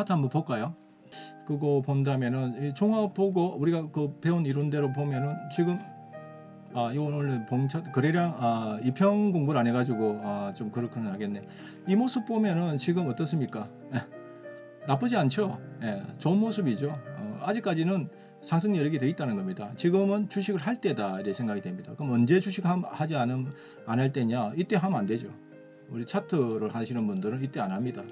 차트 한번 볼까요? 그거 본다면은 이 종합 보고 우리가 그 배운 이론대로 보면은 지금 이거 오늘 봉차 거래량 2평 공부를 안 해가지고 좀 그렇긴 하겠네. 이 모습 보면은 지금 어떻습니까? 나쁘지 않죠. 좋은 모습이죠. 아직까지는 상승 여력이 돼 있다는 겁니다. 지금은 주식을 할 때다 이렇게 생각이 됩니다. 그럼 언제 주식 하지 않음 안 할 때냐? 이때 하면 안 되죠. 우리 차트를 하시는 분들은 이때 안 합니다.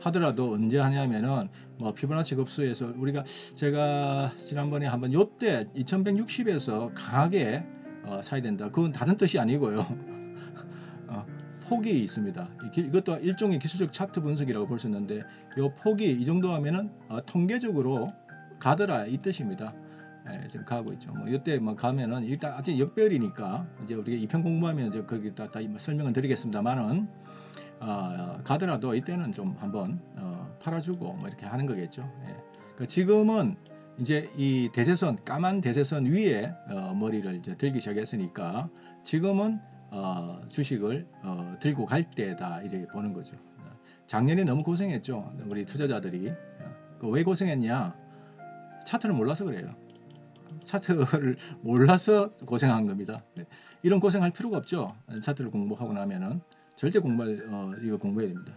하더라도 언제 하냐면은 뭐 피보나치 급수에서 우리가 제가 지난번에 한번 요때 2160에서 강하게 사야 된다. 그건 다른 뜻이 아니고요. 폭이 있습니다. 이것도 일종의 기술적 차트 분석이라고 볼 수 있는데 요 폭이 이 정도 하면은 통계적으로 가더라 이 뜻입니다. 지금 가고 있죠. 뭐 이때 뭐 가면은 일단 아직 역별이니까 이제 우리가 2편 공부하면 이제 거기다 다 설명을 드리겠습니다만은 가더라도 이때는 좀 한번 팔아주고 뭐 이렇게 하는 거겠죠. 그러니까 지금은 이제 이 대세선 까만 대세선 위에 머리를 이제 들기 시작했으니까 지금은 주식을 들고 갈 때다 이렇게 보는 거죠. 작년에 너무 고생했죠. 우리 투자자들이. 왜 고생했냐? 차트를 몰라서 그래요. 차트를 몰라서 고생한 겁니다. 이런 고생할 필요가 없죠. 차트를 공부하고 나면은 절대 이거 공부해야 됩니다.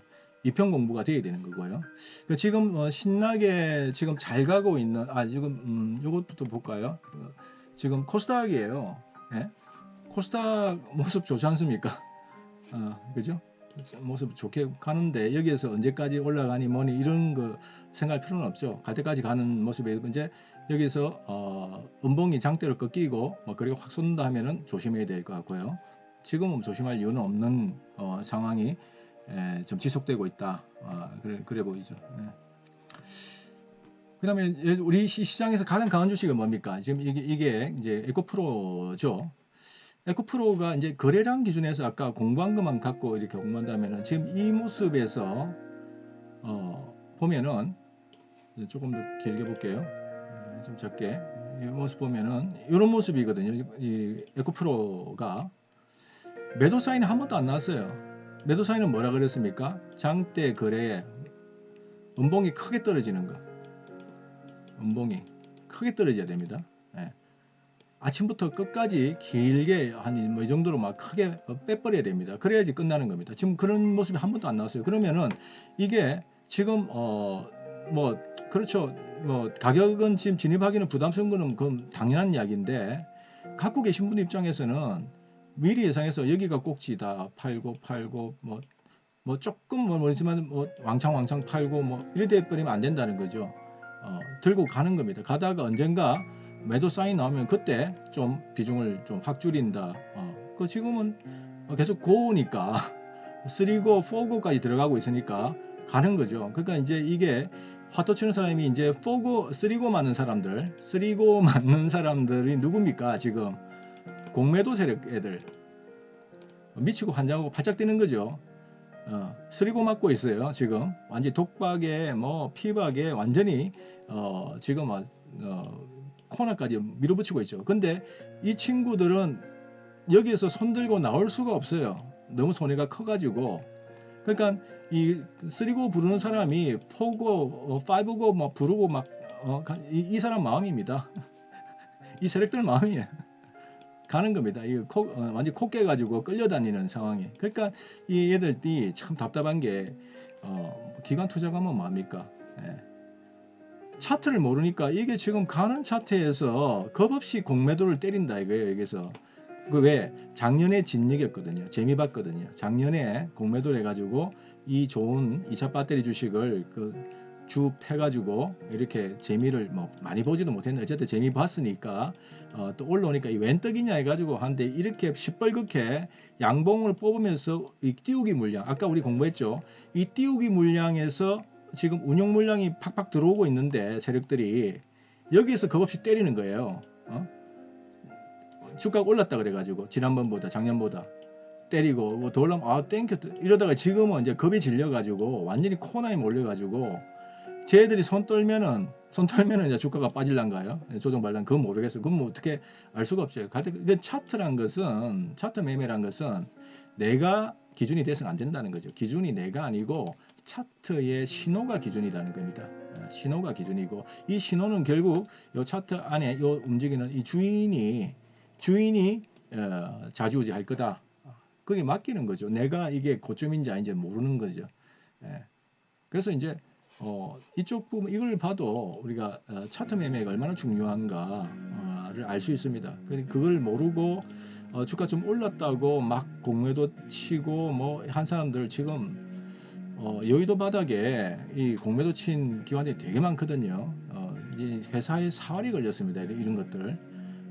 2편 공부가 돼야 되는 거고요. 그러니까 지금 신나게 지금 잘 가고 있는 지금 이것부터 볼까요? 지금 코스닥이에요. 코스닥 모습 좋지 않습니까? 그죠? 모습 좋게 가는데 여기에서 언제까지 올라가니 뭐니 이런 거 생각할 필요는 없죠. 갈 때까지 가는 모습에 이제 여기서 음봉이 장대로 꺾이고 그리고 확 쏜다 하면은 조심해야 될 것 같고요. 지금은 조심할 이유는 없는 상황이 좀 지속되고 있다. 그래 보이죠. 그 다음에 우리 시장에서 가장 강한 주식은 뭡니까? 지금 이게 이제 에코프로죠. 에코프로가 이제 거래량 기준에서 아까 공부한 것만 갖고 이렇게 공부한다면은 지금 이 모습에서 보면은 조금 더 길게 볼게요. 좀 적게 이 모습 보면은 이런 모습이거든요. 이 에코프로가 매도 사인이 한 번도 안 나왔어요. 매도 사인은 뭐라 그랬습니까? 장대 거래에 음봉이 크게 떨어지는 거. 음봉이 크게 떨어져야 됩니다. 아침부터 끝까지 길게 한 이 정도로 막 크게 빼버려야 됩니다. 그래야지 끝나는 겁니다. 지금 그런 모습이 한 번도 안 나왔어요. 그러면은 이게 지금 뭐 그렇죠. 뭐 가격은 지금 진입하기는 부담스러운 거는 그건 당연한 이야기인데 갖고 계신 분 입장에서는 미리 예상해서 여기가 꼭지다 팔고 뭐 조금 뭐지만 왕창 팔고 뭐 이래 돼 버리면 안 된다는 거죠. 들고 가는 겁니다. 가다가 언젠가 매도 사인 나오면 그때 좀 비중을 좀 확 줄인다. 그 지금은 계속 고우니까 3고 4고까지 들어가고 있으니까 가는 거죠. 그러니까 이제 이게 화토 치는 사람이 이제 4고 3고 맞는 사람들 3고 맞는 사람들이 누굽니까? 지금 공매도 세력 애들 미치고 환장하고 팔짝 뛰는 거죠. 3고 맞고 있어요. 지금 완전히 독박에 뭐 피박에 완전히 지금 코너까지 밀어붙이고 있죠. 근데 이 친구들은 여기에서 손들고 나올 수가 없어요. 너무 손해가 커가지고. 그러니까 이 3고 부르는 사람이 4고 5고 막 부르고 막 이 사람 마음입니다. 이 세력들 마음이에요. 가는 겁니다. 완전 코 깨가지고 끌려다니는 상황이. 그러니까 이 얘들이 참 답답한 게 기관 투자가면 뭐합니까? 차트를 모르니까 이게 지금 가는 차트에서 겁없이 공매도를 때린다 이거예요. 여기서 그 왜 작년에 진리겼거든요. 재미 봤거든요. 작년에 공매도를 해가지고 이 좋은 2차 배터리 주식을 주 패가지고 이렇게 재미를 뭐 많이 보지도 못했는데 어쨌든 재미 봤으니까 또 올라오니까 이 웬 떡이냐 해가지고 하는데 이렇게 시뻘겋게 양봉을 뽑으면서 이 띄우기 물량 아까 우리 공부했죠. 이 띄우기 물량에서 지금 운용 물량이 팍팍 들어오고 있는데 세력들이 여기에서 겁없이 때리는 거예요. 주가가 올랐다 그래가지고 지난번보다 작년보다 때리고 뭐 더 올라면 땡큐 이러다가 지금은 이제 겁이 질려가지고 완전히 코너에 몰려가지고 쟤들이 손 떨면은 이제 주가가 빠질란가요? 조정발란 그건 모르겠어요. 그건 뭐 어떻게 알 수가 없어요. 차트란 것은 차트 매매란 것은 내가 기준이 돼서는 안 된다는 거죠. 기준이 내가 아니고 차트의 신호가 기준이라는 겁니다. 신호가 기준이고 이 신호는 결국 이 차트 안에 이 움직이는 이 주인이 좌지우지할 거다. 그게 맡기는 거죠. 내가 이게 고점인지 아닌지 모르는 거죠. 예. 그래서 이제 이쪽 부분 이걸 봐도 우리가 차트 매매가 얼마나 중요한가를 알 수 있습니다. 그걸 모르고 주가 좀 올랐다고 막 공매도 치고 뭐 한 사람들 지금 여의도 바닥에 이 공매도 친 기관이 되게 많거든요. 이 회사에 사활이 걸렸습니다. 이런 것들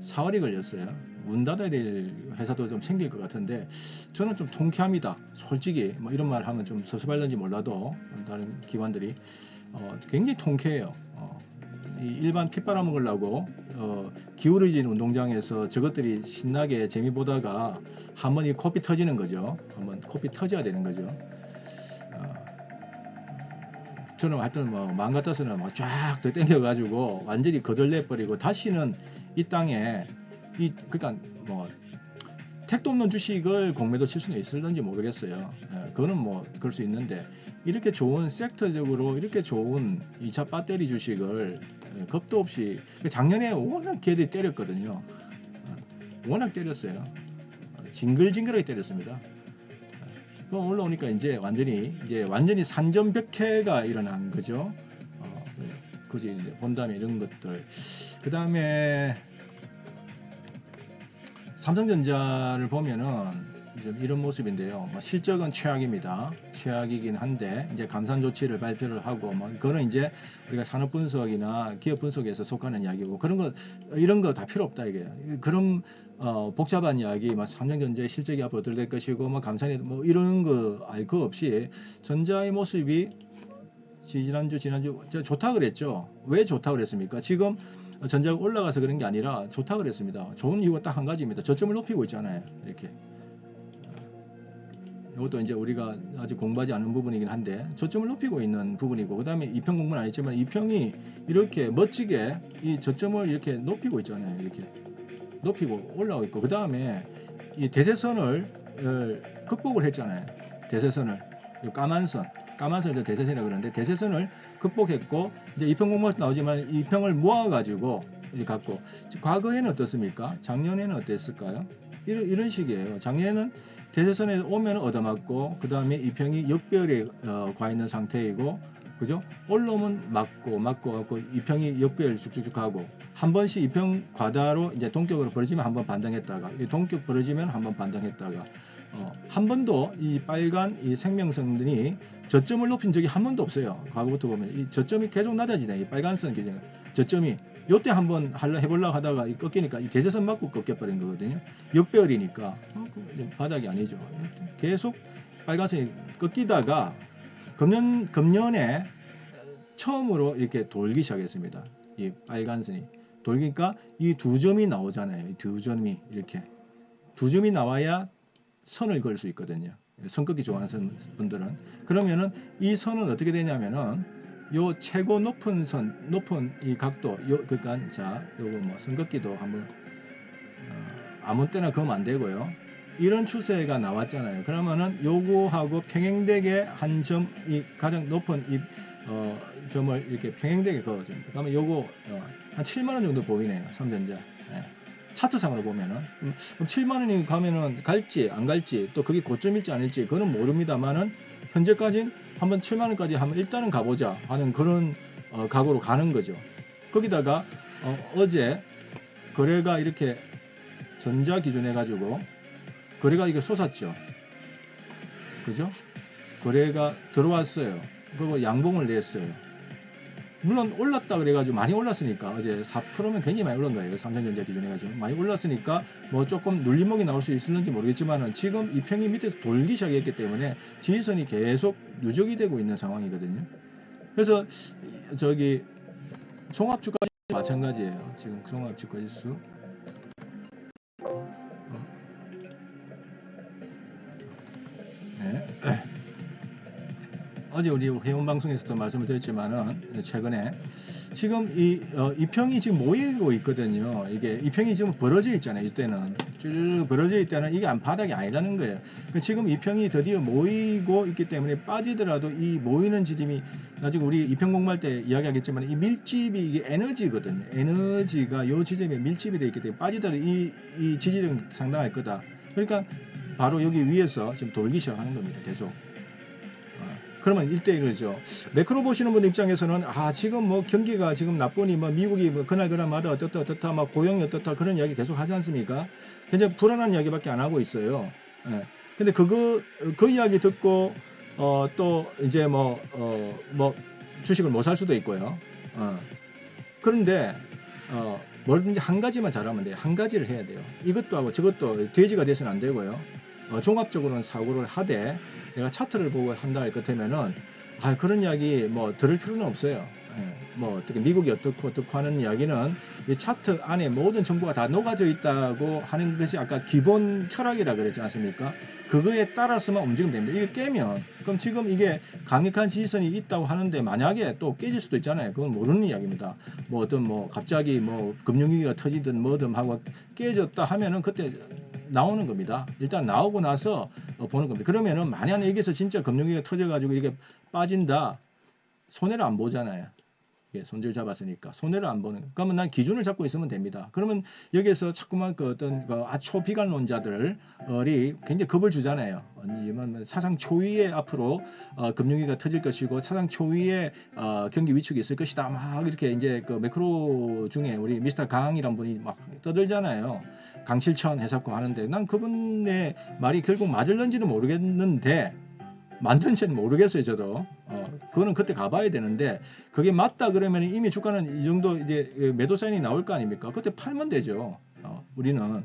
사활이 걸렸어요. 문 닫아야 될 회사도 좀 생길 것 같은데 저는 좀 통쾌합니다. 솔직히 뭐 이런 말 하면 좀 섭섭할는지 몰라도 다른 기관들이 굉장히 통쾌해요. 이 일반 핏바람 먹으려고 기울어진 운동장에서 저것들이 신나게 재미 보다가 한번 이 코피 터지는 거죠. 한번 코피 터져야 되는 거죠. 저는 하여튼 뭐 마음 같아서는 뭐 쫙 더 땡겨가지고 완전히 거덜내 버리고 다시는 이 땅에 그러니까 뭐 택도 없는 주식을 공매도 칠 수는 있을런지 모르겠어요. 그거는 뭐 그럴 수 있는데 이렇게 좋은 섹터적으로 이렇게 좋은 2차 배터리 주식을 겁도 없이 작년에 워낙 걔들이 때렸거든요. 워낙 때렸어요. 징글징글하게 때렸습니다. 올라오니까 이제 완전히 산전벽해가 일어난 거죠. 굳이 본다면 이런 것들. 그 다음에 삼성전자를 보면은 좀 이런 모습인데요. 실적은 최악입니다. 최악이긴 한데 이제 감산 조치를 발표를 하고 뭐 그거는 이제 우리가 산업 분석이나 기업 분석에서 속하는 이야기고 그런 거 이런 거 다 필요 없다 이게. 그런 복잡한 이야기, 삼성전자의 실적이 앞으로 어떻게 될 것이고 뭐 감산이 뭐 이런 거 알 거 없이 전자의 모습이 지난주 제가 좋다 그랬죠. 왜 좋다 그랬습니까? 지금 전자가 올라가서 그런 게 아니라 좋다 그랬습니다. 좋은 이유가 딱 한 가지입니다. 저점을 높이고 있잖아요. 이렇게. 이것도 이제 우리가 아직 공부하지 않은 부분이긴 한데 저점을 높이고 있는 부분이고 그 다음에 2평 공부는 아니지만 2평이 이렇게 멋지게 이 저점을 이렇게 높이고 있잖아요. 이렇게 높이고 올라오고 있고 그 다음에 이 대세선을 극복을 했잖아요. 대세선을 까만 선을 대세선이라고 그러는데 대세선을 극복했고 이제 2평 공부가 나오지만 2평을 모아가지고 이렇게 갖고 과거에는 어떻습니까? 작년에는 어땠을까요? 이런 식이에요. 작년에는 대세선에 오면 얻어맞고 그 다음에 2평이 역별에 가 있는 상태이고 그죠? 올라오면 맞고 2평이 역별 쭉쭉쭉 하고 한 번씩 2평 과다로 이제 동격으로 벌어지면 한번 반등했다가 동격 벌어지면 한번 반등했다가 한 번도 이 빨간 이 생명선들이 저점을 높인 적이 한 번도 없어요. 과거부터 보면 이 저점이 계속 낮아지네. 이 빨간선 기준 저점이 요때 한번 해보려고 하다가 꺾이니까 이 대세선 맞고 꺾여버린 거거든요. 역별이니까 바닥이 아니죠. 계속 빨간선이 꺾이다가 금년에 처음으로 이렇게 돌기 시작했습니다. 이 빨간선이 돌기니까 이 두 점이 나오잖아요. 이 두 점이 이렇게 두 점이 나와야 선을 그을 수 있거든요. 선 긋기 좋아하는 분들은 그러면은 이 선은 어떻게 되냐면은 요 최고 높은 선 높은 이 각도 그러니까 자 요거 뭐 선 긋기도 한번 아무 때나 그으면 안 되고요. 이런 추세가 나왔잖아요. 그러면은 요거하고 평행되게 한 점 이 가장 높은 이 점을 이렇게 평행되게 그어줍니다. 그러면 요거 한 7만 원 정도 보이네요. 삼성전자. 차트상으로 보면은 7만 원이 가면은 갈지 안 갈지 또 그게 고점일지 아닐지 그거는 모릅니다만은 현재까지는 한번 7만 원까지 한번 일단은 가보자 하는 그런 각오로 가는 거죠. 거기다가 어제 거래가 이렇게 전자 기준 해가지고 거래가 이게 솟았죠. 그죠? 거래가 들어왔어요. 그리고 양봉을 냈어요. 물론 올랐다 그래가지고 많이 올랐으니까 어제 4%면 굉장히 많이 올른 거예요. 삼성전자 기준 해가지고 많이 올랐으니까 뭐 조금 눌림목이 나올 수 있을는지 모르겠지만은 지금 이 평이 밑에서 돌기 시작했기 때문에 지지선이 계속 누적이 되고 있는 상황이거든요. 그래서 저기 종합주가 마찬가지예요. 지금 종합주가 지수 네. 어제 우리 회원 방송에서도 말씀을 드렸지만은 최근에 지금 이평이 지금 모이고 있거든요. 이게 이평이 지금 벌어져 있잖아요. 이때는 쭉 벌어져 있다는 이게 바닥이 아니라는 거예요. 지금 이평이 드디어 모이고 있기 때문에 빠지더라도 이 모이는 지점이 나중에 우리 이평 공부할 때 이야기하겠지만 이 밀집이 이게 에너지거든요. 에너지가 요 지점에 밀집이 되어 있기 때문에 빠지더라도 이 지지력은 상당할 거다. 그러니까 바로 여기 위에서 지금 돌기 시작하는 겁니다. 계속. 그러면 1대1이죠. 매크로 보시는 분 입장에서는 지금 뭐 경기가 지금 나쁘니 뭐 미국이 뭐 그날마다 어떻다 막 고용이 어떻다 그런 이야기 계속 하지 않습니까? 굉장히 불안한 이야기밖에 안 하고 있어요. 예. 근데 그 이야기 듣고 또 이제 뭐 주식을 못 살 수도 있고요. 그런데 뭐든지 한 가지만 잘하면 돼요. 한 가지를 해야 돼요. 이것도 하고 저것도 돼지가 돼서는 안 되고요. 종합적으로는 사고를 하되 내가 차트를 보고 한다 할 것 같으면은 그런 이야기 뭐 들을 필요는 없어요. 뭐 어떻게 미국이 어떻고 하는 이야기는 이 차트 안에 모든 정보가 다 녹아져 있다고 하는 것이 아까 기본 철학이라 그랬지 않습니까? 그거에 따라서만 움직이면 됩니다. 이게 깨면 그럼 지금 이게 강력한 지지선이 있다고 하는데 만약에 또 깨질 수도 있잖아요. 그건 모르는 이야기입니다. 뭐 어떤 뭐 갑자기 뭐 금융위기가 터지든 뭐든 하고 깨졌다 하면은 그때 나오는 겁니다. 일단 나오고 나서 보는 겁니다. 그러면은 만약에 여기서 진짜 금융위기가 터져가지고 이게 빠진다, 손해를 안 보잖아요. 손질 잡았으니까 손해를 안 보는. 그러면 난 기준을 잡고 있으면 됩니다. 그러면 여기에서 자꾸만 그 어떤 초비관론자들이 굉장히 겁을 주잖아요. 사상 초유의 앞으로 금융위기가 터질 것이고 사상 초유의 경기 위축이 있을 것이다. 막 이렇게 이제 그 매크로 중에 우리 미스터 강이란 분이 막 떠들잖아요. 강칠천 해석고 하는데 난 그분의 말이 결국 맞을는지는 모르겠는데. 맞는지는 모르겠어요, 저도. 그거는 그때 가봐야 되는데, 그게 맞다 그러면 이미 주가는 이 정도 이제 매도 사인이 나올 거 아닙니까? 그때 팔면 되죠. 우리는.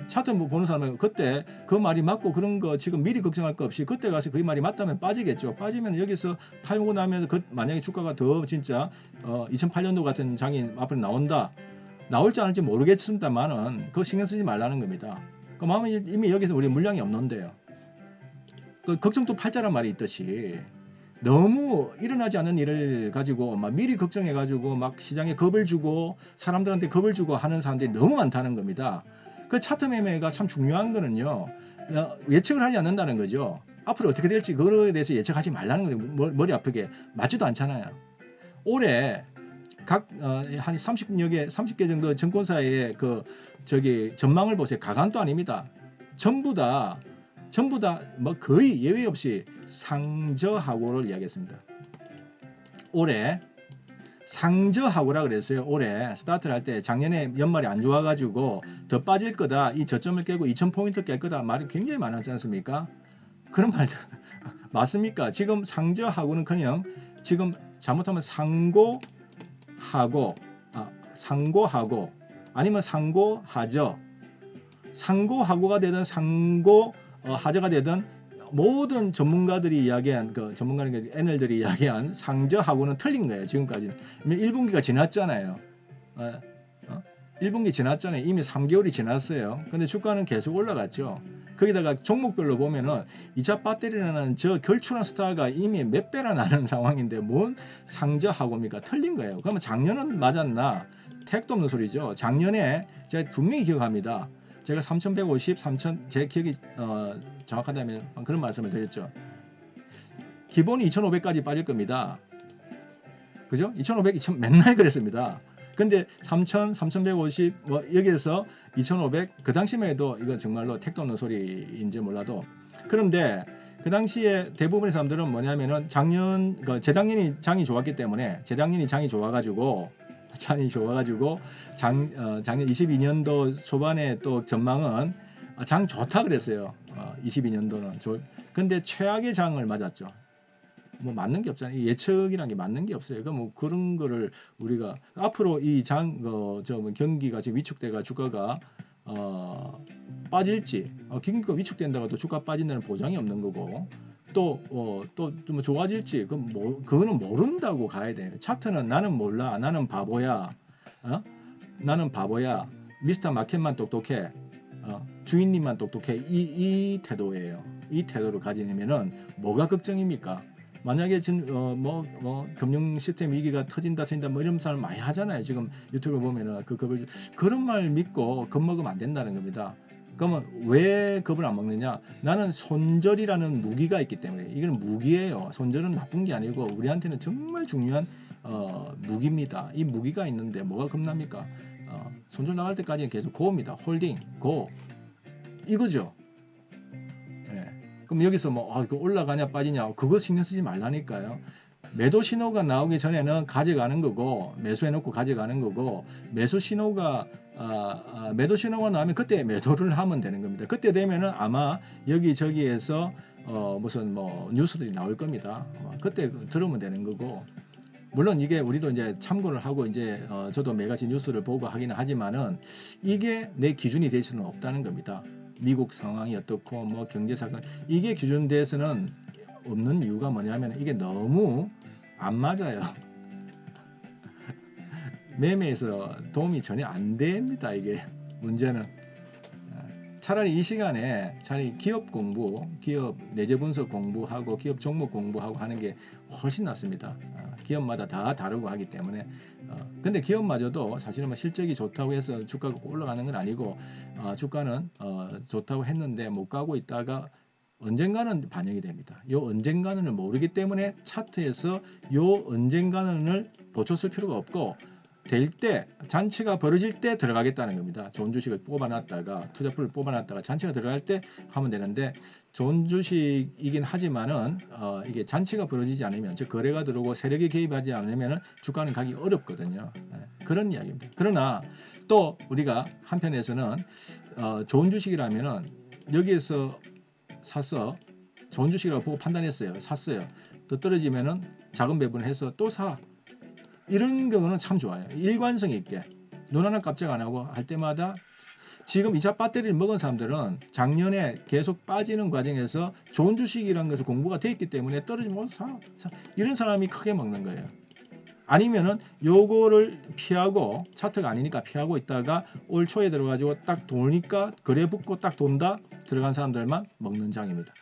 차트 보는 사람은 그때 그 말이 맞고 그런 거 지금 미리 걱정할 거 없이 그때 가서 그 말이 맞다면 빠지겠죠. 빠지면 여기서 팔고 나면 만약에 주가가 더 진짜 2008년도 같은 장이 앞으로 나온다. 나올지 않을지 모르겠습니다만은 그거 신경 쓰지 말라는 겁니다. 그럼 이미 여기서 우리 물량이 없는데요. 걱정도 팔자란 말이 있듯이 너무 일어나지 않는 일을 가지고 막 미리 걱정해 가지고 막 시장에 겁을 주고 사람들한테 겁을 주고 하는 사람들이 너무 많다는 겁니다. 그 차트 매매가 참 중요한 거는요. 예측을 하지 않는다는 거죠. 앞으로 어떻게 될지 그거에 대해서 예측하지 말라는 거예요. 머리 아프게 맞지도 않잖아요. 올해 각 한 30개 정도 증권사의 전망을 보세요. 가관도 아닙니다. 전부 다 뭐 거의 예외 없이 상저하고를 이야기했습니다. 올해 상저하고라 그랬어요. 올해 스타트를 할 때 작년에 연말이 안 좋아가지고 더 빠질 거다. 이 저점을 깨고 2000포인트 깰 거다. 말이 굉장히 많았지 않습니까? 그런 말도 맞습니까? 지금 상저하고는 그냥 지금 잘못하면 상고하고 아니면 상고하저 상고하고가 되든 하저가 되든 모든 전문가들이 이야기한 전문가는 애널들이 이야기한 상저하고는 틀린 거예요. 지금까지는 1분기가 지났잖아요. 1분기 지났잖아요. 이미 3개월이 지났어요. 근데 주가는 계속 올라갔죠. 거기다가 종목별로 보면은 2차 배터리라는 저 결출한 스타가 이미 몇 배나 나는 상황인데 뭔 상저하고입니까? 틀린 거예요. 그러면 작년은 맞았나? 택도 없는 소리죠. 작년에 제가 분명히 기억합니다. 제가 3150, 제 기억이 정확하다면 그런 말씀을 드렸죠. 기본이 2500까지 빠질 겁니다. 그죠? 2500, 2000 맨날 그랬습니다. 근데 3000, 3150 뭐 여기에서 2500 그 당시만 해도 이건 정말로 택도 없는 소리인지 몰라도 그런데 그 당시에 대부분의 사람들은 뭐냐면은 재작년이 장이 좋았기 때문에 재작년이 장이 좋아가지고 작년 22년도 초반에 또 전망은 장 좋다 그랬어요. 22년도는 근데 최악의 장을 맞았죠. 뭐 맞는 게 없잖아요. 예측이란 게 맞는 게 없어요. 그러니까 뭐 그런 거를 우리가 앞으로 이 경기가 지금 위축돼가 주가가 빠질지 경기가 위축된다고 또 주가 빠진다는 보장이 없는 거고 또 좀 좋아질지 그거는 모른다고 가야 돼요. 차트는 나는 몰라. 나는 바보야. 나는 바보야. 미스터 마켓만 똑똑해. 주인님만 똑똑해. 이 태도예요. 이 태도를 가지면은 뭐가 걱정입니까? 만약에 금융 시스템 위기가 터진다 뭐 이런 사람 많이 하잖아요. 지금 유튜브 보면은 그런 말 믿고 겁먹으면 안 된다는 겁니다. 그러면 왜 겁을 안 먹느냐? 나는 손절이라는 무기가 있기 때문에. 이건 무기예요. 손절은 나쁜 게 아니고 우리한테는 정말 중요한 무기입니다. 이 무기가 있는데 뭐가 겁납니까? 손절 나갈 때까지는 계속 고입니다. 홀딩, 고 이거죠. 예. 그럼 여기서 이거 올라가냐 빠지냐 그거 신경 쓰지 말라니까요. 매도 신호가 나오기 전에는 가져가는 거고 매수해놓고 가져가는 거고 매수 신호가 매도 신호가 나오면 그때 매도를 하면 되는 겁니다. 그때 되면은 아마 여기저기에서 무슨 뉴스들이 나올 겁니다. 그때 들으면 되는 거고. 물론 이게 우리도 이제 참고를 하고 이제 저도 매가지 뉴스를 보고 하기는 하지만은 이게 내 기준이 될 수는 없다는 겁니다. 미국 상황이 어떻고 경제 사건 이게 기준돼서는 없는 이유가 뭐냐면 이게 너무 안 맞아요. 매매에서 도움이 전혀 안 됩니다. 이게 문제는 차라리 이 시간에 차라리 기업 공부, 기업 내재 분석 공부하고 기업 종목 공부하고 하는 게 훨씬 낫습니다. 기업마다 다 다르고 하기 때문에 근데 기업마저도 사실은 실적이 좋다고 해서 주가가 올라가는 건 아니고 주가는 좋다고 했는데 못 가고 있다가 언젠가는 반영이 됩니다. 요 언젠가는 모르기 때문에 차트에서 요 언젠가는을 보초 쓸 필요가 없고 될 때 잔치가 벌어질 때 들어가겠다는 겁니다. 좋은 주식을 뽑아놨다가 투자풀을 뽑아놨다가 잔치가 들어갈 때 하면 되는데 좋은 주식이긴 하지만은 이게 잔치가 벌어지지 않으면 즉 거래가 들어오고 세력이 개입하지 않으면 주가는 가기 어렵거든요. 그런 이야기입니다. 그러나 또 우리가 한편에서는 좋은 주식이라면은 여기에서 사서 좋은 주식이라고 보고 판단했어요. 샀어요. 더 떨어지면은 자금 배분해서 또 사. 이런 경우는 참 좋아요. 일관성 있게 눈 하나 깜짝 안 하고 할 때마다 지금 2차 배터리를 먹은 사람들은 작년에 계속 빠지는 과정에서 좋은 주식이라는 것을 공부가 돼 있기 때문에 떨어지면 사. 이런 사람이 크게 먹는 거예요. 아니면은 요거를 피하고 차트가 아니니까 피하고 있다가 올 초에 들어가지고 딱 도니까 거래 붙고 딱 돈다 들어간 사람들만 먹는 장입니다.